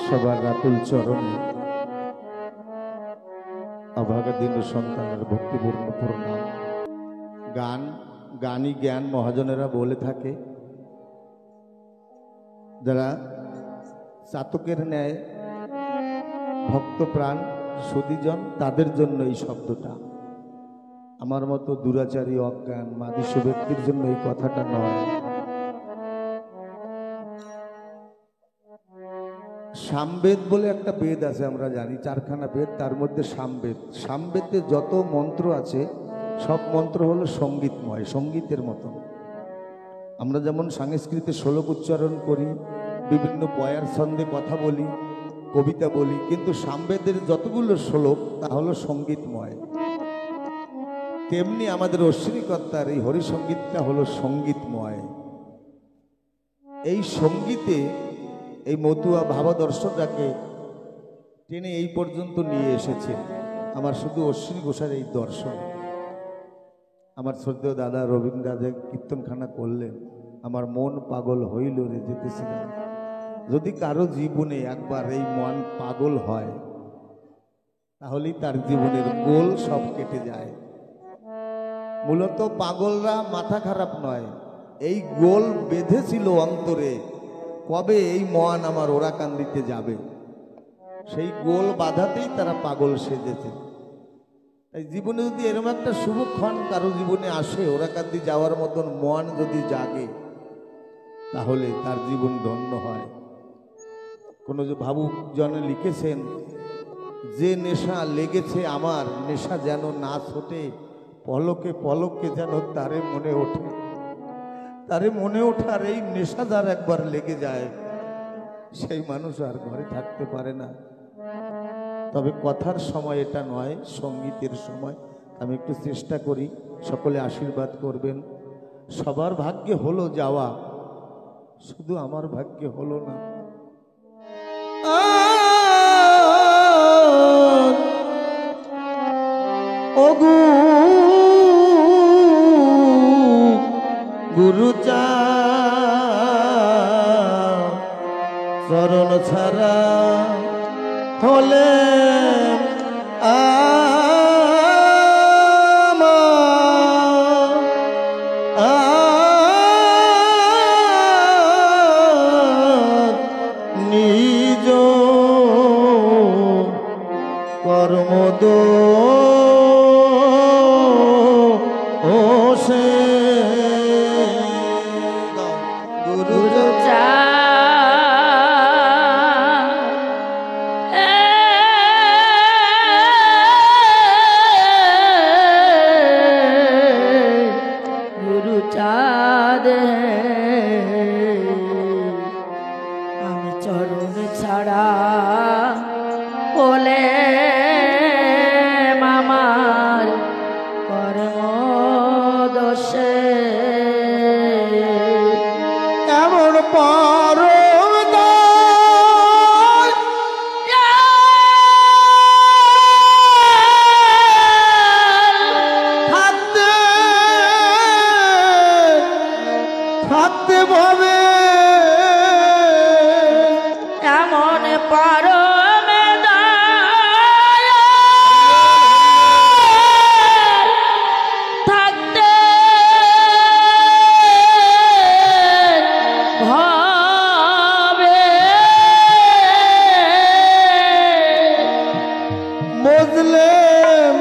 সবার রাতুল চরণে অভাগা দীন সন্তানের ভক্তিপূর্ণ প্রণাম। গান গানই জ্ঞান মহাজনেরা বলে থাকে, যারা চাতকের ন্যায় ভক্ত প্রাণ সুদীজন তাদের জন্য এই শব্দটা। আমার মতো দুরাচারী অজ্ঞান মাদিস্য ব্যক্তির জন্য এই কথাটা নয়। সামবেদ বলে একটা বেদ আছে, আমরা জানি চারখানা বেদ, তার মধ্যে সামবেদ। সামবেদে যত মন্ত্র আছে সব মন্ত্র হলো সঙ্গীতময়, সঙ্গীতের মতন। আমরা যেমন সংস্কৃতে শ্লোক উচ্চারণ করি, বিভিন্ন পয়ার ছন্দে কথা বলি, কবিতা বলি, কিন্তু সামবেদের যতগুলো শ্লোক তা হলো সঙ্গীতময়। তেমনি আমাদের অশ্বিনীকর্তার এই হরিসঙ্গীতটা হলো সঙ্গীতময়। এই সঙ্গীতে এই মতুয়া ভাবদর্শনটাকে টেনে এই পর্যন্ত নিয়ে এসেছে। আমার শুধু অশ্বিনী ঘোষার এই দর্শন। আমার শ্রদ্ধেয় দাদা রবীন্দ্র রাজা কীর্তনখানা করলেন, আমার মন পাগল হইল রে যেতেছিলাম। যদি কারো জীবনে একবার এই মন পাগল হয় তাহলেই তার জীবনের গোল সব কেটে যায়। মূলত পাগলরা মাথা খারাপ নয়, এই গোল বেঁধেছিল অন্তরে, কবে এই মন আমার ওরাকান্দিতে যাবে, সেই গোল বাধাতেই তারা পাগল সেজেছে। তাই জীবনে যদি এরকম একটা শুভক্ষণ কারো জীবনে আসে, ওরাকান্দি যাওয়ার মতন মন যদি জাগে, তাহলে তার জীবন ধন্য হয়। কোনো যে ভাবুক জনে লিখেছেন, যে নেশা লেগেছে আমার, নেশা যেন না ছোটে, পলকে পলকে যেন তারে মনে ওঠে। তারে মনে ওঠার এই নেশা যার একবার লেগে যায়, সেই মানুষ আর ঘরে থাকতে পারে না। তবে কথার সময় এটা নয়, সঙ্গীতের সময়। আমি একটু চেষ্টা করি, সকলে আশীর্বাদ করবেন। সবার ভাগ্যে হলো যাওয়া, শুধু আমার ভাগ্যে হলো না। গুরু চরণ ছাড়া হলে নিজ কর্মদ আমি চরণ ছাড়া বলে মামার কর্ম দোষে এমন পরম থাকতে ভাবে, এমন পরমে থাকতে ভাবে মজলেম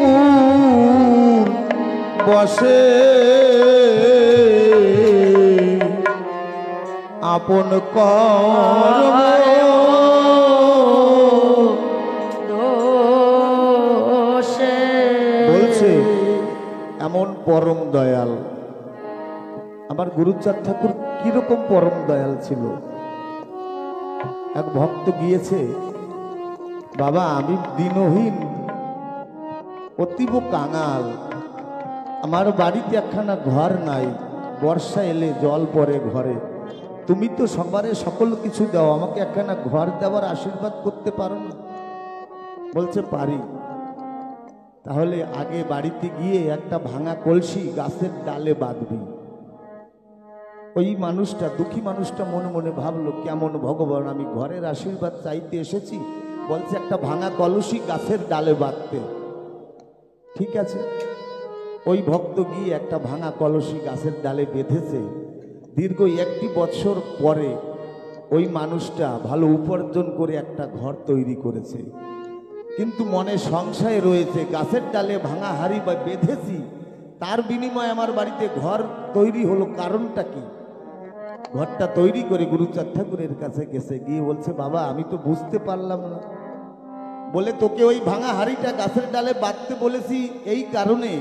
রিপুর বসে আপন কর্ম দোষে বলছে। এমন পরম দয়াল আমার গুরুচাঁদ ঠাকুর কিরকম পরম দয়াল ছিল। এক ভক্ত গিয়েছে, বাবা আমি দিনহীন, অতীব কাঙাল, আমার বাড়িতে একখানা ঘর নাই, বর্ষা এলে জল পড়ে ঘরে, তুমি তো সবারে সকল কিছু দাও, আমাকে একখানা ঘর দেওয়ার আশীর্বাদ করতে পারো না? বলছে পারি। তাহলে আগে বাড়িতে গিয়ে একটা ভাঙা কলসি গাছের ডালে বাঁধবি, ওই মানুষটা, দুঃখী মানুষটা মনে মনে ভাবলো, কেমন ভগবান, আমি ঘরের আশীর্বাদ চাইতে এসেছি, বলছে একটা ভাঙা কলসি গাছের ডালে বাঁধতে। ঠিক আছে, ওই ভক্ত গিয়ে একটা ভাঙা কলসি গাছের ডালে বেঁধেছে। দীর্ঘ 1 বছর পরে ওই মানুষটা ভালো উপার্জন করে একটা ঘর তৈরি করেছে, কিন্তু মনে সংশয় রয়েছে, গাছের ডালে ভাঙা হাড়ি বা বেঁধেছি, তার বিনিময়ে আমার বাড়িতে ঘর তৈরি হলো, কারণটা কি? ঘরটা তৈরি করে গুরুচাঁদ ঠাকুরের কাছে গেছে, গিয়ে বলছে, বাবা আমি তো বুঝতে পারলাম না, বলে তোকে ওই ভাঙা হাড়িটা গাছের ডালে বাঁধতে বলেছি এই কারণে,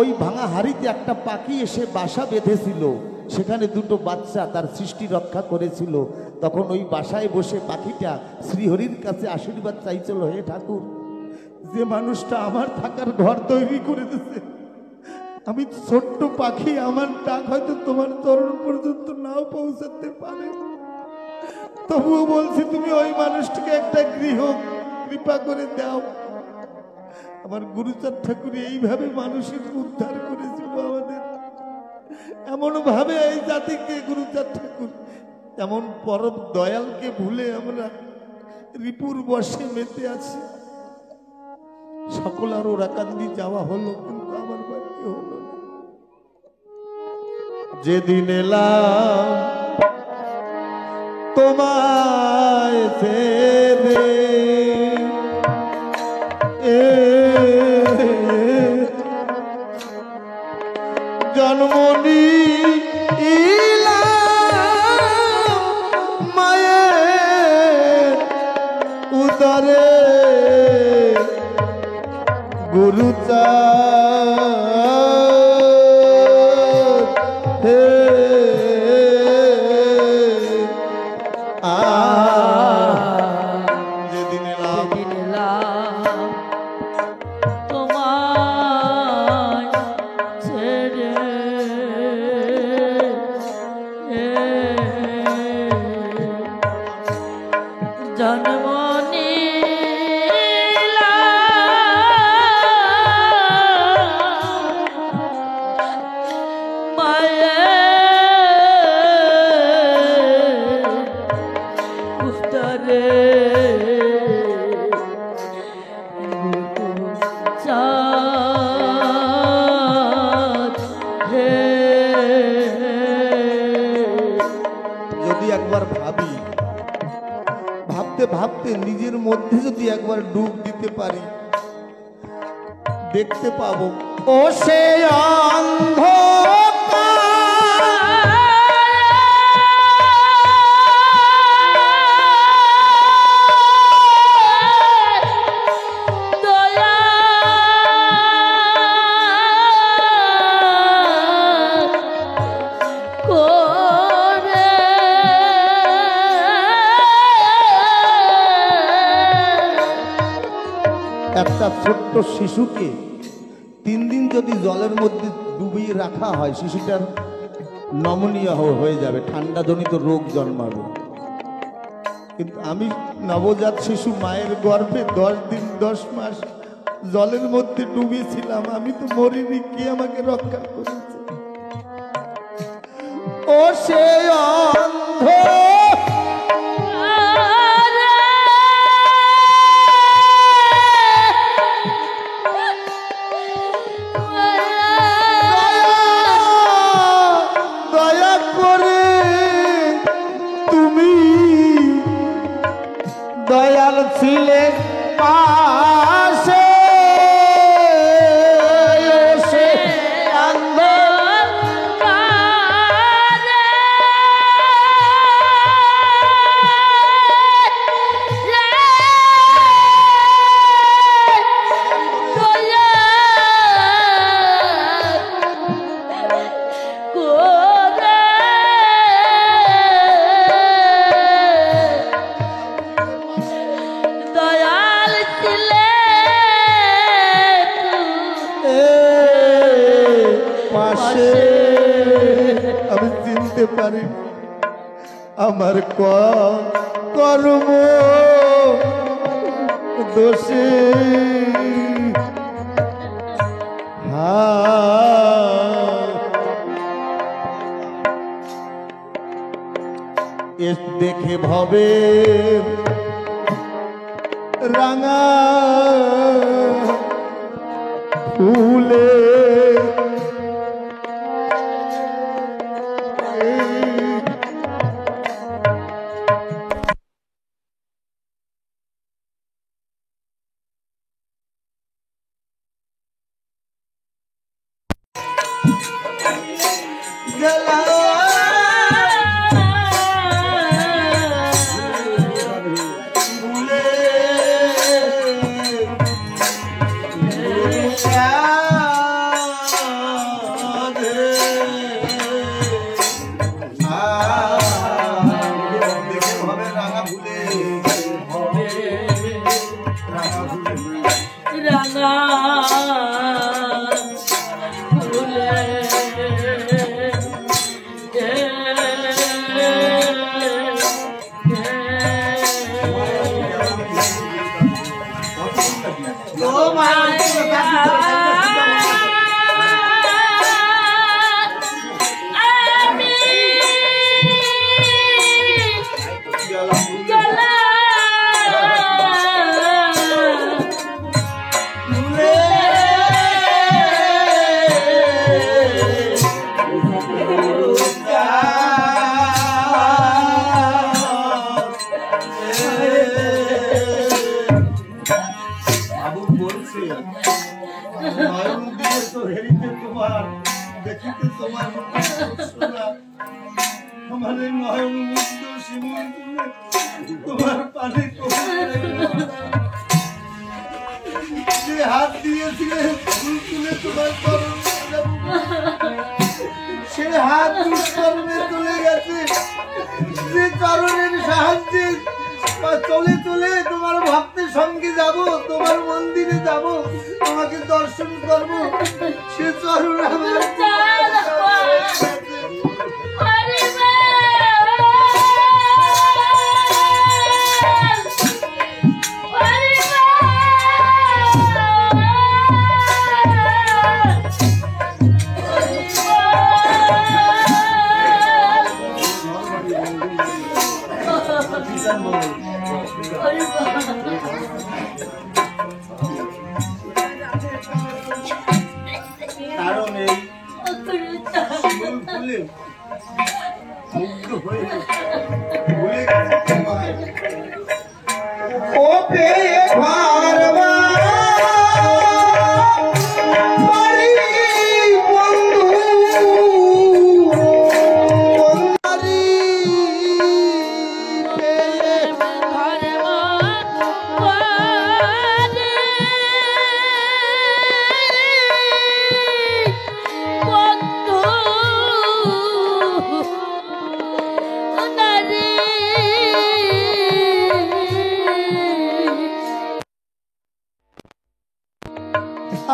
ওই ভাঙা হাড়িতে একটা পাখি এসে বাসা বেঁধেছিল, সেখানে 2টো বাচ্চা তার সৃষ্টি রক্ষা করেছিল। তখন ওই বাসায় বসে পাখিটা শ্রীহরির কাছে আশীর্বাদ চাইছিল, হে ঠাকুর, যে মানুষটা আমার থাকার ঘর তৈরি করে দিয়েছে, আমি ছোট্ট পাখি, আমার ডাক হয়তো তোমার চরণ পর্যন্ত নাও পৌঁছাতে পারে, তবুও বলছি তুমি ওই মানুষটাকে একটা গৃহ কৃপা করে দাও। আমার গুরুচাঁদ ঠাকুর এইভাবে মানুষের উদ্ধার করেছিল আমাদের, এমন ভাবে এই জাতিকে গুরুচাঁদ ঠাকুর, এমন পরম দয়ালকে ভুলে আমরা রিপুর বর্ষে মেতে আছি। সকল আর ওরাকান্দি যাওয়া হলো, কিন্তু আমার বাড়ি হলো না। যেদিন এলাম তোমায় ছেড়ে, জন্ম নিলাম মায়ের উদরে, গুরুচাঁদ হে যেদিন এলাম তোমায় ছেড়ে, জন্ম নিলাম মায়ের উদরে, গুরুচাঁদ হে। যদি একবার ভাবি, ভাবতে ভাবতে নিজের মধ্যে যদি একবার ডুব দিতে পারি, দেখতে পাবো ও সে একটা ছোট্ট শিশুকে 3 দিন যদি জলের মধ্যে ডুবিয়ে রাখা হয়, শিশুটার নমনীয় হয়ে যাবে, ঠান্ডা জনিত রোগ জন্মাবে। কিন্তু আমি নবজাত শিশু মায়ের গর্ভে 10 দিন 10 মাস জলের মধ্যে ডুবিয়েছিলাম, আমি তো মরিনি, কে আমাকে রক্ষা করেছে? ও সে অন্ধ দয়াল ছিলে পাশে, সে আমি চিনতে পারি আমার কর্ম দোষে, দেখে ভবে রাঙা ফুলে হাত দিয়েছিলে সে হাত দুষ্কর্মে চলে গেছে। যে চরণের সাহায্যে চলে চলে তোমার ভক্তের সঙ্গে যাব, তোমার মন্দিরে যাব, তোমাকে দর্শন করব, সে চরণ আমার কারণ এই ফুলে মুগ্ধ হয়ে ভুলে গেছে ও পেয়ে ঘরবা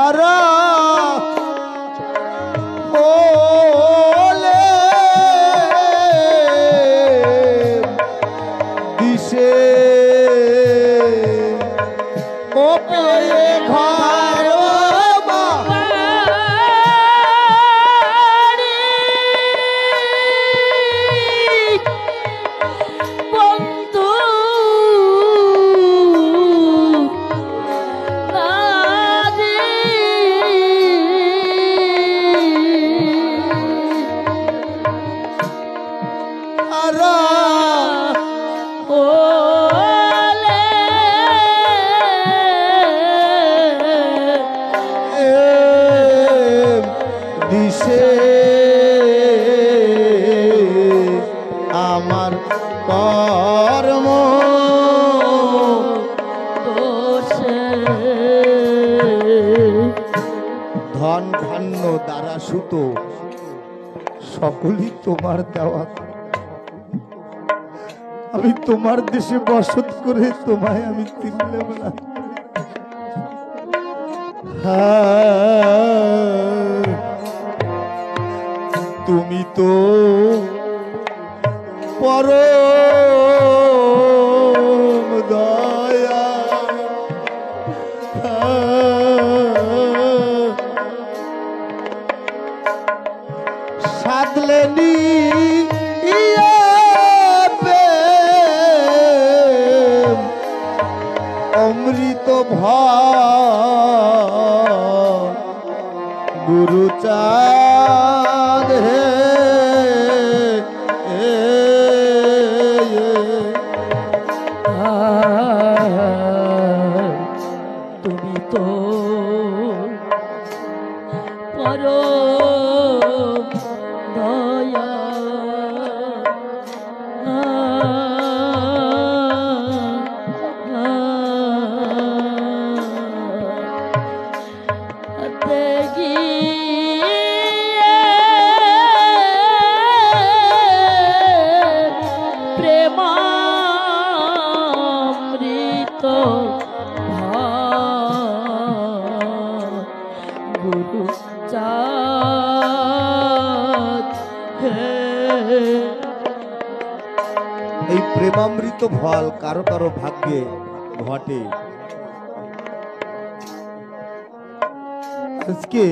আরা ওলে দিশে ও পেয়ে ঘর আমার কর্ম ধন ধান্য দ্বারা সুত সকলই তোমার দেওয়া। আমি তোমার দেশে বসত করে তোমায় আমি চিনলে না। তুমি তো পরম দয়া সাধলেনি ভয় গুরুচাঁদ হে তুমি তো পরম দয়া প্রেমামৃত গুরু চাঁদ হে। এই প্রেমামৃত ফল কারো কারো ভাগ্যে ঘটে। আজকে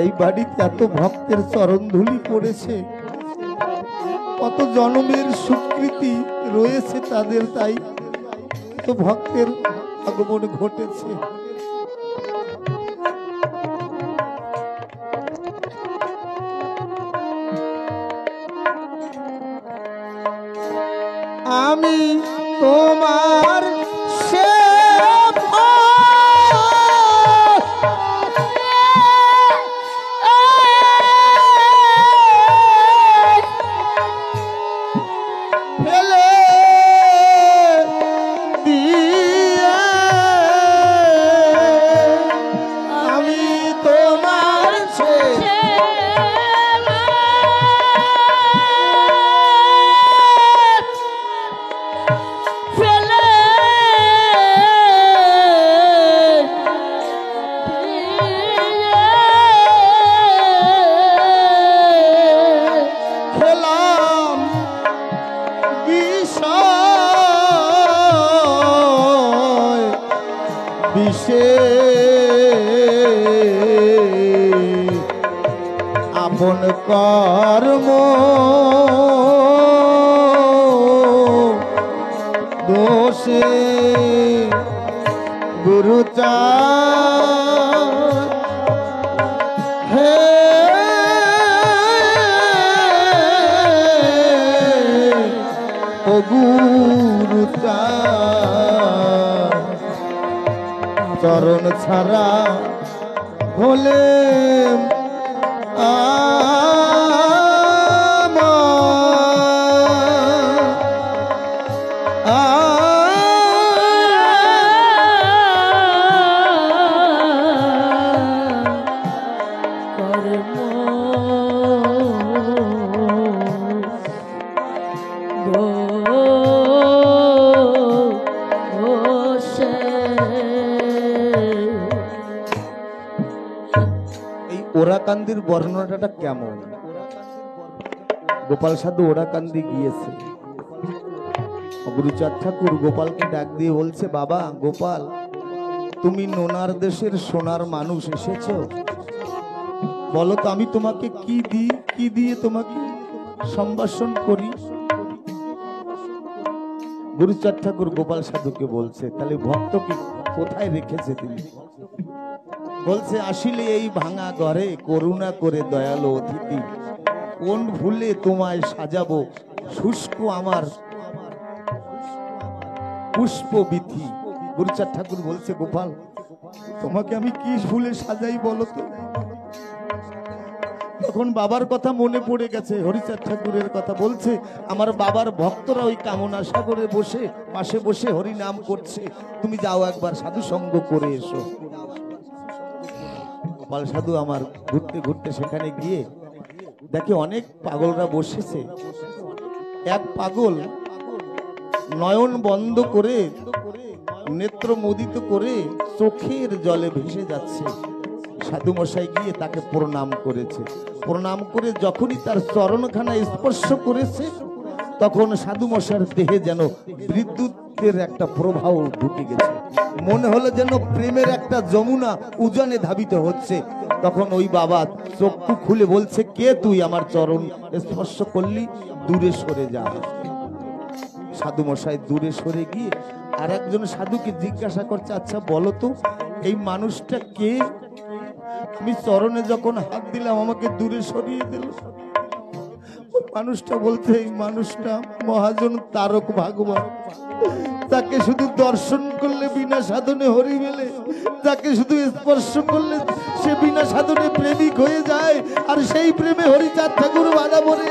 এই বাড়িতে এত ভক্তের চরণ ধুলি পড়েছে, কত জন্মের স্বীকৃতি রয়েছে তাদের, তাই তো ভক্তের আগমন ঘটেছে। আমি তোমার বিষে আপন কর্ম দোষে গুরুচাঁদ হে ও গুরুচাঁদ চরণ ছাড়া হলে ওরাকান্দির বর্ণনাটা কেমন? গোপাল সাধু ওরাকান্দি গিয়েছে, গুরুচাঁদ ঠাকুর গোপালকে ডাক দিয়ে বলছে, বাবা গোপাল, তুমি নোনার দেশের সোনার মানুষ এসেছ, বলো তো আমি তোমাকে কি দিই, কি দিয়ে তোমাকে সম্ভাষণ করি? গুরুচাঁদ ঠাকুর গোপাল সাধুকে বলছে, তাহলে ভক্তকে কোথায় রেখেছে তিনি? বলছে, আসলে এই ভাঙা ঘরে করুণা করে দয়ালু অতিথি, কোন ভুলে তোমায় সাজাবো শুষ্ক আমার পুষ্প বিথি। গুরুচাঁদ ঠাকুর বলছে, গোপাল তোমাকে আমি কি ভুলে সাজাই বলো তো? তখন বাবার কথা মনে পড়ে গেছে, হরিচাঁদ ঠাকুরের কথা বলছে, আমার বাবার ভক্তরা ওই কামনা সাগরে বসে পাশে বসে হরি নাম করছে, তুমি যাও একবার সাধু সঙ্গ করে এসো। গোপাল সাধু আমার ঘুরতে ঘুরতে সেখানে গিয়ে দেখে অনেক পাগলরা বসেছে। এক পাগল নয়ন বন্ধ করে নেত্র মোদিত করে চোখের জলে ভেসে যাচ্ছে। সাধু মশাই গিয়ে তাকে প্রণাম করেছে। প্রণাম করে যখনই তার চরণখানা স্পর্শ করেছে, তখন সাধু মশাইয়ের দেহে যেন বিদ্যুতের একটা প্রবাহ ঢুকে গেছে। মনে হলো যেন প্রেমের একটা যমুনা উজানে ধাবিত হচ্ছে। তখন ওই বাবা চক্ষু খুলে বলছে, কে তুই, আমার চরণ স্পর্শ করলি, দূরে সরে যা। সাধু মশাই দূরে সরে গিয়ে আর একজন সাধুকে জিজ্ঞাসা করছে, আচ্ছা বলো তো এই মানুষটা কে? আমি চরণে যখন হাত দিলাম আমাকে দূরে সরিয়ে দিল। ওই মানুষটা বলছে, এই মানুষটা মহাজন তারক ভাগবত, তাকে শুধু দর্শন করলে বিনা সাধনে হরি মেলে, তাকে শুধু স্পর্শ করলে সে বিনা সাধনে প্রেমিক হয়ে যায়, আর সেই প্রেমে হরিচাঁদ ঠাকুর বাধা পড়ে।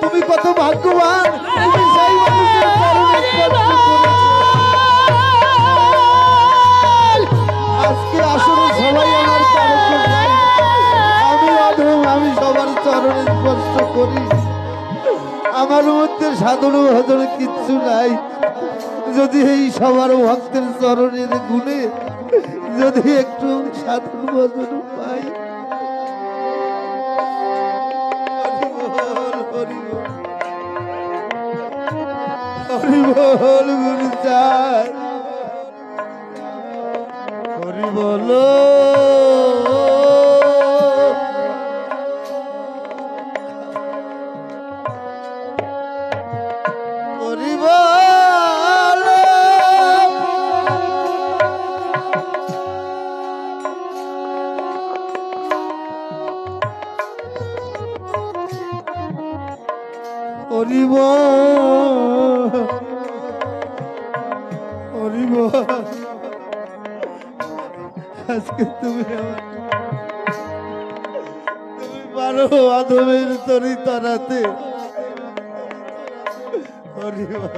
তুমি কত ভাগ্যবান, তুমি সেই মানুষের চরণে স্পর্শ করেছো। আজকে আসলে সবাই আমার তারক ভাই, আমি অধম, আমি সবার চরণে স্পর্শ করি। আমার মধ্যে সাধন ভজন কিচ্ছু নাই। যদি এই সবার ভক্তের চরণের গুণে যদি একটু সাধন ভজন পাই। হরি বল গুরু চাই, হরি বলো। হরি বল। হরি বল, হরি বল। আজকে তুমি পারো আদমের তরি তরাতে। হরি বল।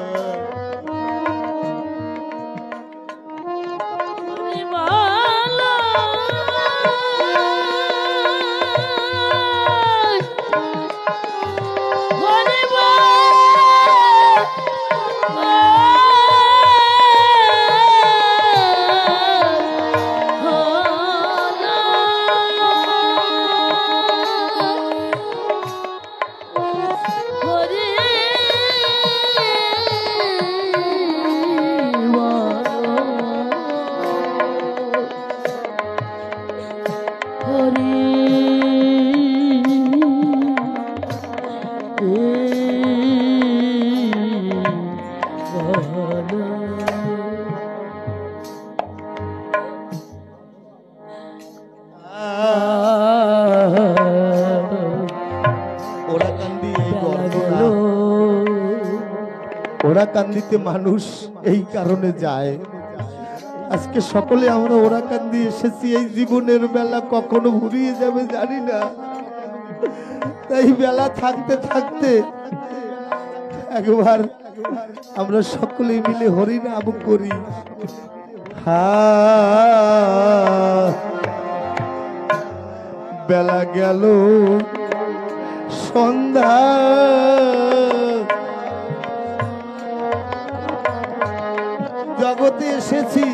ওরাকান্দিতে মানুষ এই কারণে যায়। আজকে সকলে আমরা ওরাকান্দি এসেছি, এই জীবনের বেলা কখনো ঘুরিয়ে যাবে জানি না। তাই বেলা থাকতে থাকতে একবার আমরা সকলে মিলে হরি নাম করি। বেলা গেল সন্ধ্যা, জগতে এসেছি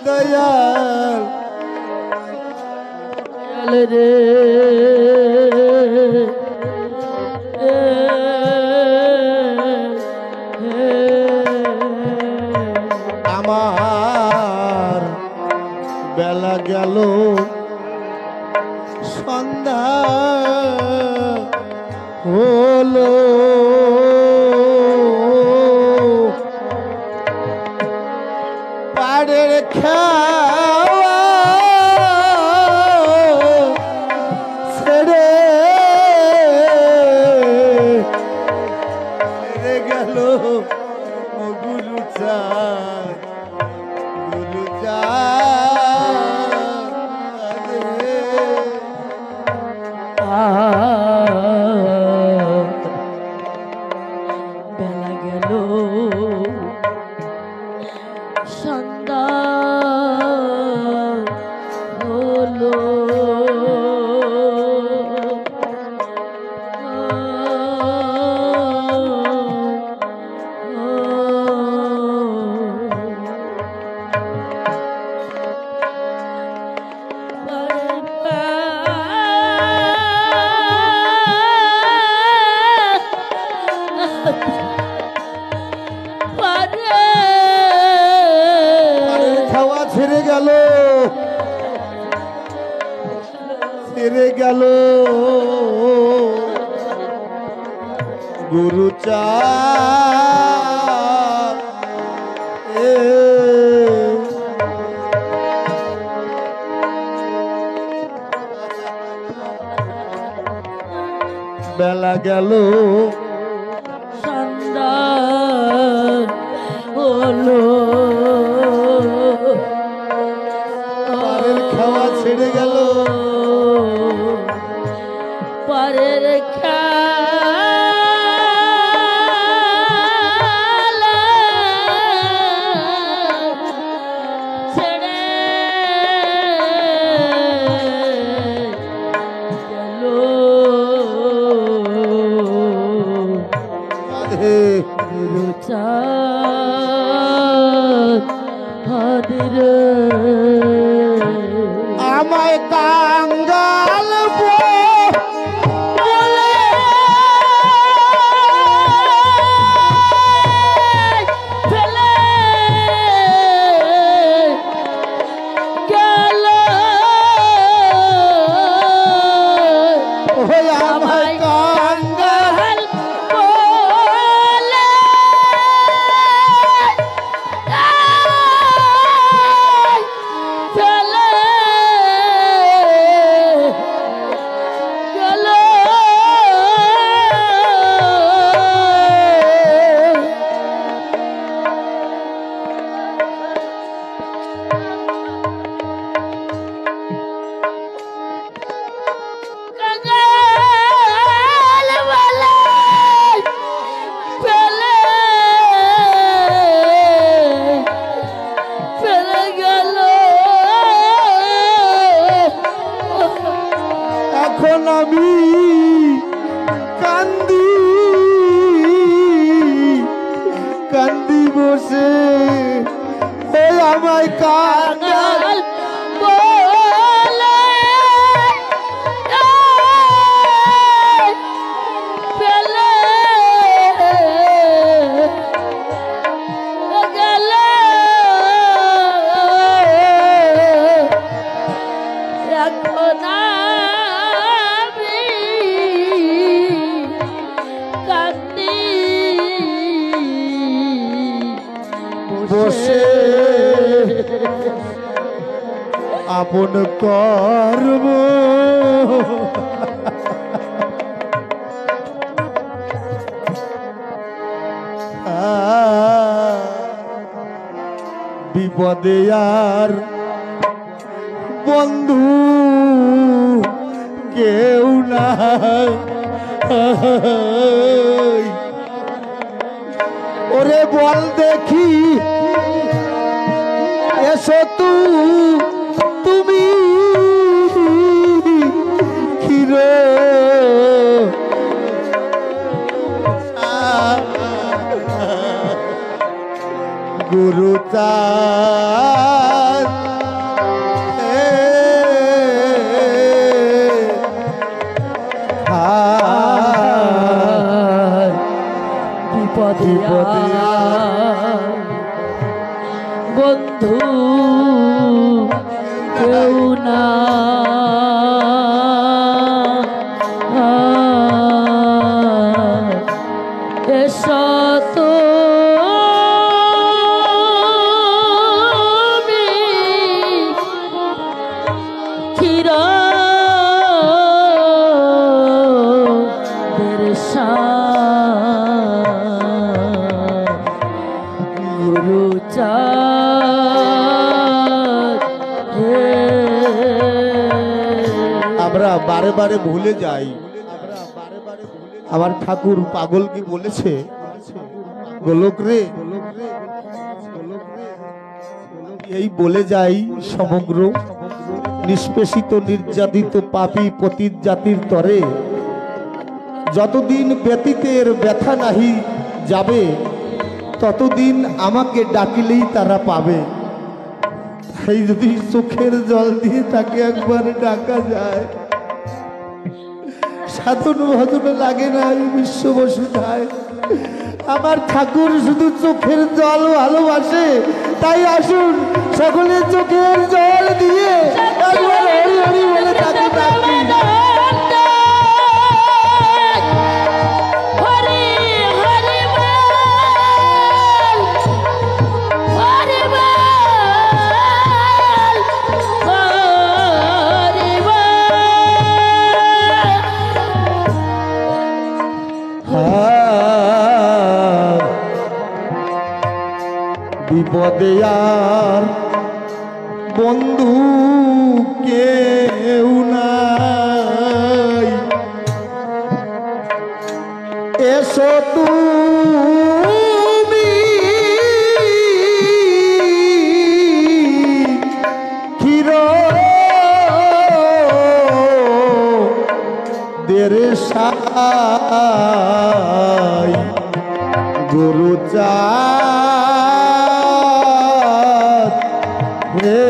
দয়াল রে আমার বেলা গেল সন্ধ্যা হলো, পাড়ের খাওয়া ছেড়ে গেল গুরু চাঁদ, গুরু চাঁদ। গুরু চা বেলা গেল সন্ধ্যা হলো পারের খাওয়া ছেড়ে গেল পারের খেলা ছেড়ে গেল চাঁদ হাদির আমায় কাঙ্গাল বলে ফেলে গেল আমায় কাঙ্গাল বলে ফেলে গেল কাঙ্গাল বলে ফেলে ফেলে গেল এখন আমি কান্দি কান্দি বসে আমায় কাঙ্গাল বলে ফেলে গেল এখন আমি কান্দি বসে আপন কর্ম বিপদে আর বন্ধু কেউ নাই ওরে বল দেখি এসো তুমি কিরে গুরু চাঁদ বিপদে বন্ধু কেউ না এসো তুমি চিরা গুরু চাঁদ আমরা বারে বারে ভুলে যাই আমার ঠাকুর পাগল কি বলেছে গোলক রে এই বলে যাই সমগ্র নিষ্পেষিত নির্যাতিত পাপী পতিত জাতির তরে যতদিন ব্যতীতের ব্যথা নাহি যাবে ততদিন আমাকে ডাকিলেই তারা পাবে। তাই যদি চোখের জল দিয়ে তাকে একবার ডাকা যায় সাধন ভজন লাগে না বিশ্ব বসুধায়। আমার ঠাকুর শুধু চোখের জল ভালোবাসে, তাই আসুন সকলে চোখের জল দিয়ে একবার হরি হরি বলে তাকে ডাকি। হরি বিপদে আর বন্ধু কেউ নাই, এসো তুমি ক্ষীর দের সাই গুরু চাঁদ হে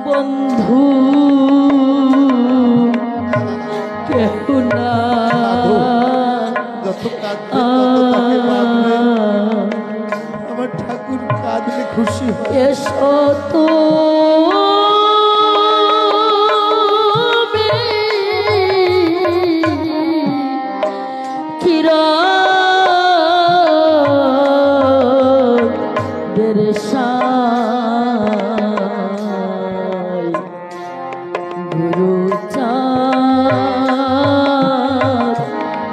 বন্ধু কেউ না, যত কাঁদবে তত তাকে বাঁধবে। আমার ঠাকুর কাঁদলে খুশি হয়। এসো তো গুরু চাঁদ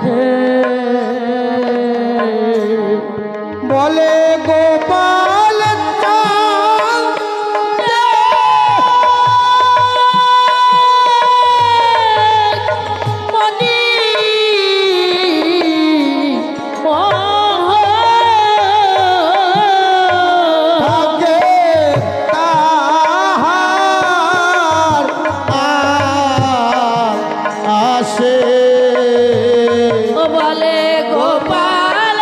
হে বলে গোপাল চাঁদ মনি থাকে তাহার আসে বলে গোপাল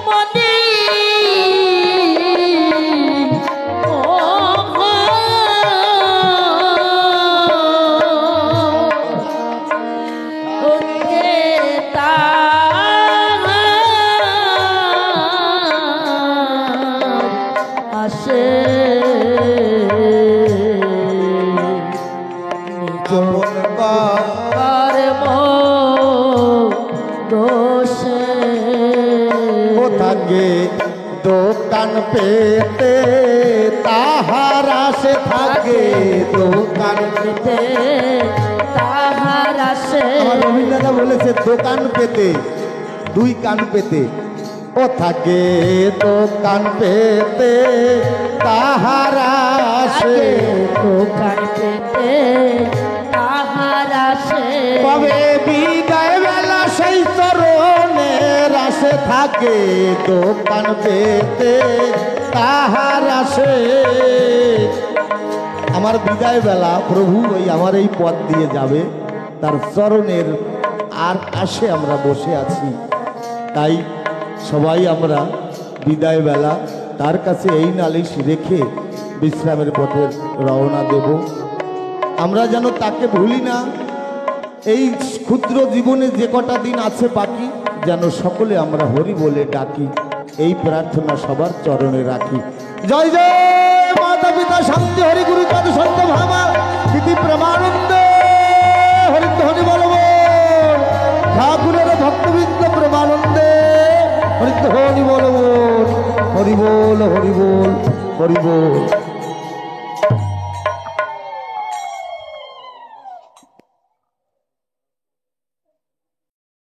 মনি আসে আর দোষে ও থাকে দোকান পেতে তাহার আসে থাকে দোকান পেতে তাহার আসে আমার রবীন্দ্রনাথ বলেছে দোকান পেতে দুই কান পেতে ও থাকে দোকান পেতে তাহার আসে দোকান পেতে তাহার আসে কবে বিদায় বেলা সেই চরণের আসে থাকে দোকান পেতে তাহার আসে আমার বিদায় বেলা প্রভু ওই আমার এই পথ দিয়ে যাবে তার চরণের আর আসে আমরা বসে আছি তাই সবাই আমরা বিদায় বেলা তার কাছে এই নালিশ রেখে বিশ্রামের পথে রওনা দেব আমরা যেন তাকে ভুলি না এই ক্ষুদ্র জীবনে যে কটা দিন আছে বাকি যেন সকলে আমরা হরি বলে ডাকি এই প্রার্থনা সবার চরণে রাখি জয় জয় মাতা পিতা শান্তি হরি গুরু চাঁদ সত্য ভামা স্মৃতি প্রেমানন্দে হরিধ্বনি বলব ঠাকুরের ভক্তবৃন্দ প্রেমানন্দে হরিধ্বনি বলব হরি বল হরি বল হরি বল।